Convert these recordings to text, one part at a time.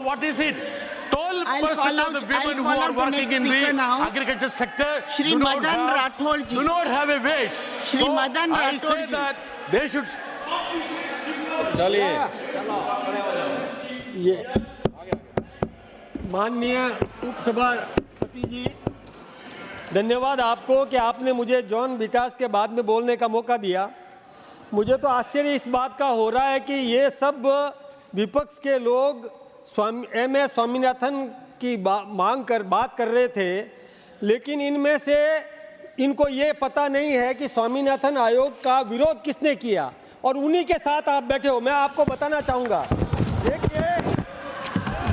What is it? 12% of the women who are working in the agriculture sector Shri Madan Rathod ji. do not have a wage. Shri Madan I Rathod say ji. that they should. चलिए ये माननीय उपसभापति जी, धन्यवाद आपको कि आपने मुझे John विटास के बाद में बोलने का मौका दिया। मुझे तो आश्चर्य इस बात का हो रहा है कि ये सब विपक्ष के लोग एमएस स्वामीनाथन की बात कर रहे थे, लेकिन इनमें से इनको ये पता नहीं है कि स्वामीनाथन आयोग का विरोध किसने किया और उन्हीं के साथ आप बैठे हो। मैं आपको बताना चाहूँगा, देखिए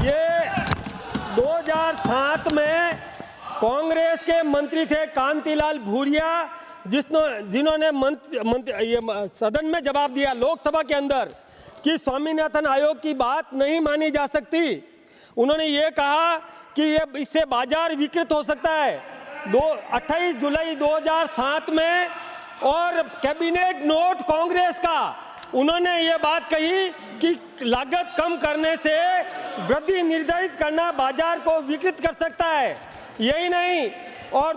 ये 2007 में कांग्रेस के मंत्री थे कांतिलाल भूरिया, जिन्होंने सदन में जवाब दिया लोकसभा के अंदर कि स्वामीनाथन आयोग की बात नहीं मानी जा सकती। उन्होंने ये कहा कि ये इससे बाजार विकृत हो सकता है। 28 जुलाई 2007 में और कैबिनेट नोट कांग्रेस का उन्होंने ये बात कही कि लागत कम करने से वृद्धि निर्धारित करना बाजार को विकृत कर सकता है। यही नहीं, और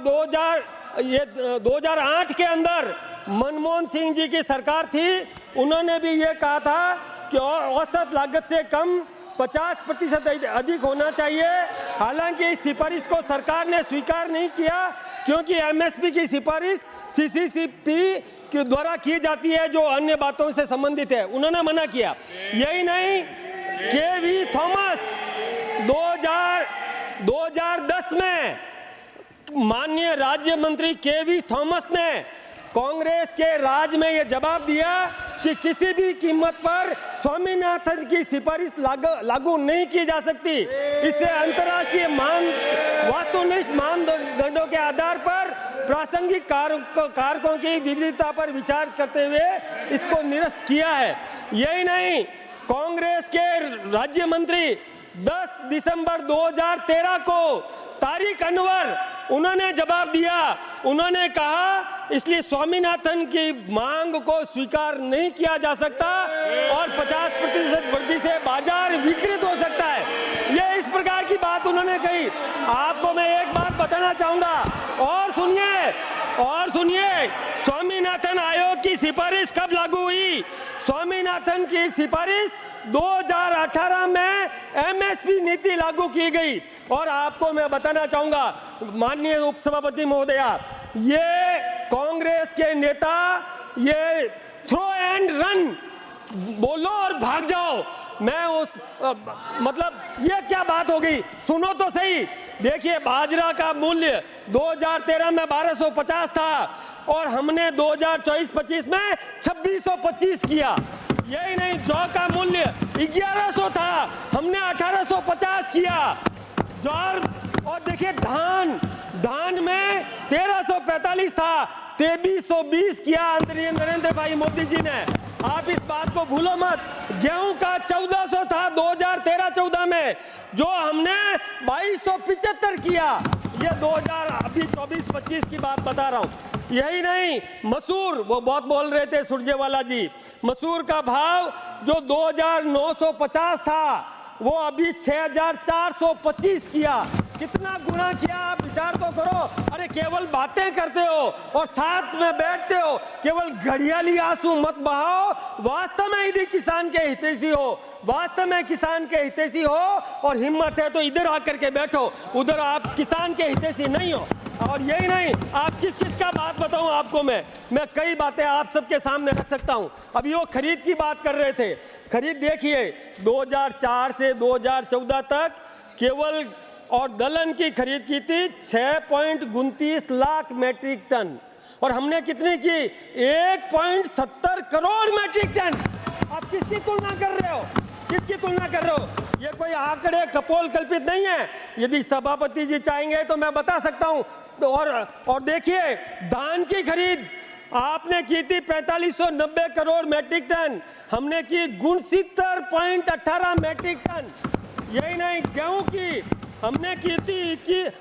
2008 के अंदर मनमोहन सिंह जी की सरकार थी, उन्होंने भी ये कहा था कि औसत लागत से कम 50% अधिक होना चाहिए। हालांकि इस सिफारिश को सरकार ने स्वीकार नहीं किया क्योंकि एमएसपी की सिफारिश सीसीसीपी के द्वारा की जाती है जो अन्य बातों से संबंधित है, उन्होंने मना किया। यही नहीं, केवी थॉमस 2010 में माननीय राज्य मंत्री केवी थॉमस ने कांग्रेस के राज में यह जवाब दिया कि किसी भी कीमत पर स्वामीनाथन की सिफारिश लागू नहीं की जा सकती। इससे अंतर्राष्ट्रीय वस्तुनिष्ठ मानदंडों के आधार पर प्रासंगिक कारकों की विविधता पर विचार करते हुए इसको निरस्त किया है। यही नहीं, कांग्रेस के राज्य मंत्री 10 दिसंबर 2013 को तारिक अनवर उन्होंने जवाब दिया। उन्होंने कहा इसलिए स्वामीनाथन की मांग को स्वीकार नहीं किया जा सकता और 50% वृद्धि से बाजार विकृत हो सकता है। ये इस प्रकार की बात उन्होंने कही। आपको मैं एक बात बताना चाहूंगा, और सुनिए स्वामीनाथन आयोग की सिफारिश कब लागू हुई? स्वामीनाथन की सिफारिश 2018 में एमएसपी नीति लागू की गई। और आपको मैं बताना चाहूंगा माननीय उपसभापति महोदया, ये कांग्रेस के नेता ये थ्रो एंड रन, बोलो और भाग जाओ। मैं मतलब ये क्या बात हो गई? सुनो तो सही। देखिए बाजरा का मूल्य 2013 में 1250 था और हमने 2024-25 में 2625 किया। यही नहीं, जौ का मूल्य 1100 था, हमने 1850 किया। ज्वार, और देखिए धान में 1345 था, 2320 किया आदरणीय नरेंद्र भाई मोदी जी ने। आप इस बात को भूलो मत। गेहूं का 1400 था 2013-14 में, जो हमने 2275 किया। ये 2000 अभी 24-25 की बात बता रहा हूं। यही नहीं, मसूर, वो बहुत बोल रहे थे सुरजेवाला जी, मसूर का भाव जो 2950 था वो अभी 6425 किया। कितना गुना किया? आप विचार तो करो। अरे केवल बातें करते हो और साथ में बैठते हो, केवल घड़ियाली आंसू मत बहाओ। वास्तव में यदि किसान के हितैषी हो, वास्तव में किसान के हितैषी हो और हिम्मत है तो इधर आकर के बैठो, उधर आप किसान के हितैषी नहीं हो। और यही नहीं, आप किस का बात बताऊं आपको। मैं कई बातें आप सबके सामने रख सकता हूं। अभी वो खरीद की बात कर रहे थे। खरीद देखिए 2004 से 2014 तक केवल और दलहन की खरीद की थी 6.29 लाख मैट्रिक टन, और हमने कितनी की? 1.70 करोड़ मैट्रिक टन। आप किसकी तुलना कर रहे हो? किसकी तुलना कर रहे हो? ये कोई आंकड़े कपोल कल्पित नहीं है। यदि सभापति जी चाहेंगे तो मैं बता सकता हूं। और देखिए धान की खरीद आपने की थी 4590 करोड़ मैट्रिक टन, हमने की 69.18 मैट्रिक टन। यही नहीं, गेहूं की हमने की थी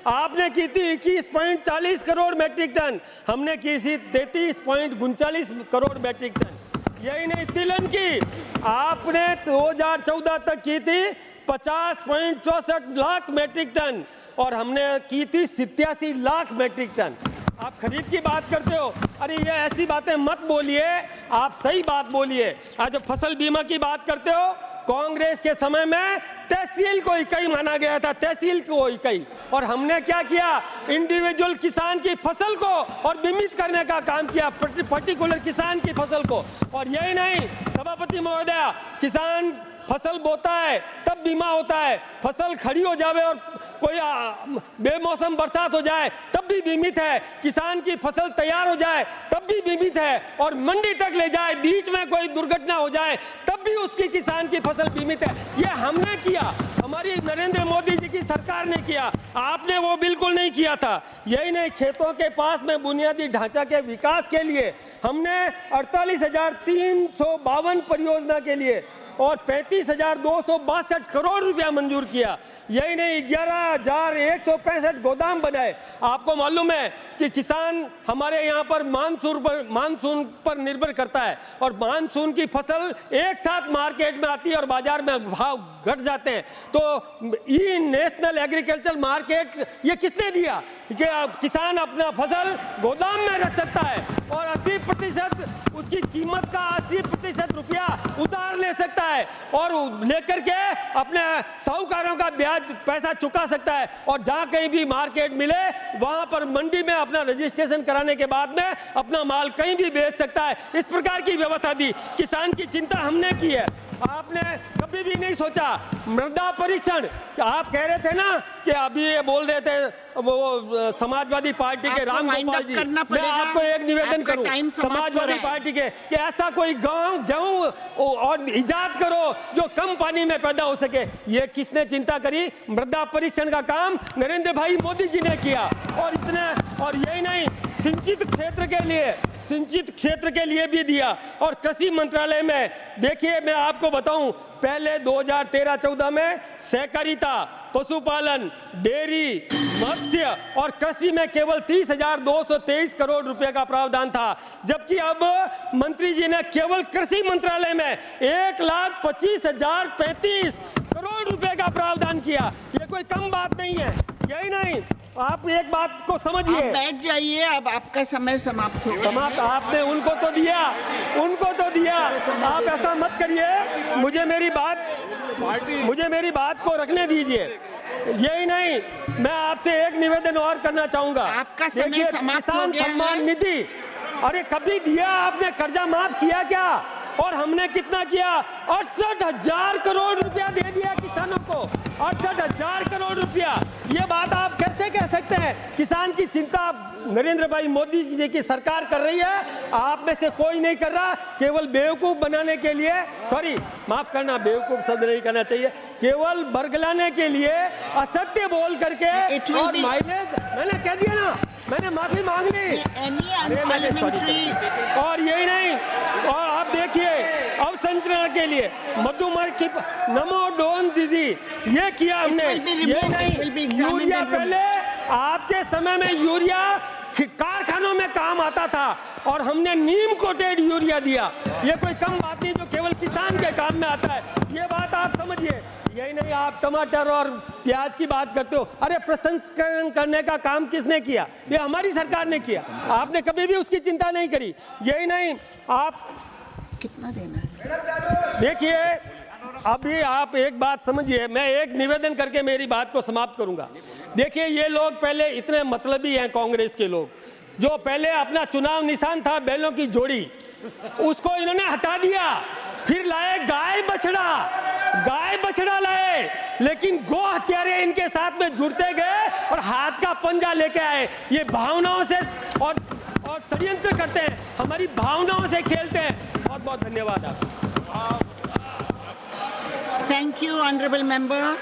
आपने की थी 21.40 करोड़ मैट्रिक टन, हमने की थी 33.39 करोड़ मैट्रिक टन। यही नहीं, तिलहन की आपने 2014 तक की थी 50.64 लाख मैट्रिक टन और हमने की थी 87 लाख मैट्रिक टन। आप खरीद की बात करते हो, अरे ये ऐसी बातें मत बोलिए, आप सही बात बोलिए। आज फसल बीमा की बात करते हो, कांग्रेस के समय में तहसील को इकाई माना गया था, तहसील को इकाई, और हमने क्या किया, इंडिविजुअल किसान की फसल को और बीमित करने का काम किया, पर्टिकुलर किसान की फसल को। और यही नहीं सभापति महोदय, किसान फसल बोता है तब बीमा होता है, फसल खड़ी हो जावे और कोई बेमौसम बरसात हो जाए तब भी बीमित है, किसान की फसल तैयार हो जाए तब भी बीमित है, और मंडी तक ले जाए बीच में कोई दुर्घटना हो जाए तब भी उसकी किसान की फसल बीमित है। ये हमने किया, हमारी नरेंद्र मोदी जी की सरकार ने किया, आपने वो बिल्कुल नहीं किया था। यही नहीं, खेतों के पास में बुनियादी ढांचा के विकास के लिए हमने 48,352 परियोजना के लिए और 35,262 करोड़ रुपया मंजूर किया। यही नहीं, 11,165 गोदाम बनाए। आपको मालूम है कि किसान हमारे यहाँ पर मानसून पर निर्भर करता है, और मानसून की फसल एक साथ मार्केट में आती है और बाजार में भाव घट जाते हैं। तो ये नेशनल एग्रीकल्चर मार्केट ये किसने दिया कि किसान अपना फसल गोदाम में रख सकता है और 80% उसकी कीमत का 80% रुपया उधार ले सकता है और लेकर के अपने साहूकारों का ब्याज पैसा चुका सकता है, और जहां कहीं भी मार्केट मिले वहां पर मंडी में अपना रजिस्ट्रेशन कराने के बाद में अपना माल कहीं भी बेच सकता है। इस प्रकार की व्यवस्था दी। किसान की चिंता हमने की है, आपने कभी भी नहीं सोचा। मृदा परीक्षण, आप कह रहे थे ना कि अभी ये बोल रहे थे वो समाजवादी पार्टी के राम गोपाल जी, मैं आपको एक निवेदन करूं समाजवादी पार्टी के कि ऐसा कोई गेहूं और इजाद करो जो कम पानी में पैदा हो सके। ये किसने चिंता करी? मृदा परीक्षण का काम नरेंद्र भाई मोदी जी ने किया। और यही नहीं, सिंचित क्षेत्र के लिए भी दिया। और कृषि मंत्रालय में देखिए, मैं आपको बताऊं, पहले 2013-14 में सहकारिता, पशुपालन, डेयरी, मत्स्य और कृषि में केवल 30,223 करोड़ रुपए का प्रावधान था, जबकि अब मंत्री जी ने केवल कृषि मंत्रालय में 1,25,035 करोड़ रुपए का प्रावधान किया। ये कोई कम बात नहीं है। यही नहीं, आप एक बात को समझिए। बैठ जाइए, अब आपका समय समाप्त हो गया। समाप्त आपने उनको तो दिया, आप ऐसा मत करिए। मुझे मेरी बात को रखने दीजिए। यही नहीं, मैं आपसे एक निवेदन और करना चाहूंगा। आपका समय समाप्त हो गया है। सम्मान निधि, अरे कभी दिया आपने? कर्जा माफ किया क्या? और हमने कितना किया? 68,000 करोड़ रुपया दे दिया किसानों को, 68,000 करोड़ रुपया। ये बात आप कैसे कह सकते हैं? किसान की चिंता नरेंद्र भाई मोदी जी की सरकार कर रही है, आप में से कोई नहीं कर रहा। केवल बेवकूफ बनाने के लिए, सॉरी माफ करना, बेवकूफ शब्द नहीं करना चाहिए, केवल बरगलाने के लिए असत्य बोल करके और माइलेज, मैंने कह दिया ना, मैंने माफी मांग ली। और यही नहीं, और आप देखिए अवसंरचना के लिए मधुमक्खी नमो ड्रोन दीदी, ये किया हमने। ये नहीं, यूरिया पहले आपके समय में यूरिया कारखानों में काम आता था और हमने नीम कोटेड यूरिया दिया। ये कोई कम बात नहीं जो केवल किसान के काम में आता है। ये बात आप समझिए। यही नहीं, आप टमाटर और प्याज की बात करते हो, अरे प्रसंस्करण करने का काम किसने किया? ये हमारी सरकार ने किया, आपने कभी भी उसकी चिंता नहीं करी। यही नहीं, आप कितना देना है? देखिए, अभी आप एक बात समझिए, मैं एक निवेदन करके मेरी बात को समाप्त करूंगा। देखिए, ये लोग पहले इतने मतलबी हैं, कांग्रेस के लोग, जो पहले अपना चुनाव निशान था बैलों की जोड़ी, उसको इन्होंने हटा दिया, फिर लाए गाय बछड़ा लाए, लेकिन गो हत्यारे इनके साथ में जुड़ते गए और हाथ का पंजा लेके आए। ये भावनाओं से और षड्यंत्र करते हैं, हमारी भावनाओं से खेलते हैं। बहुत बहुत धन्यवाद आप। Thank you, honorable member.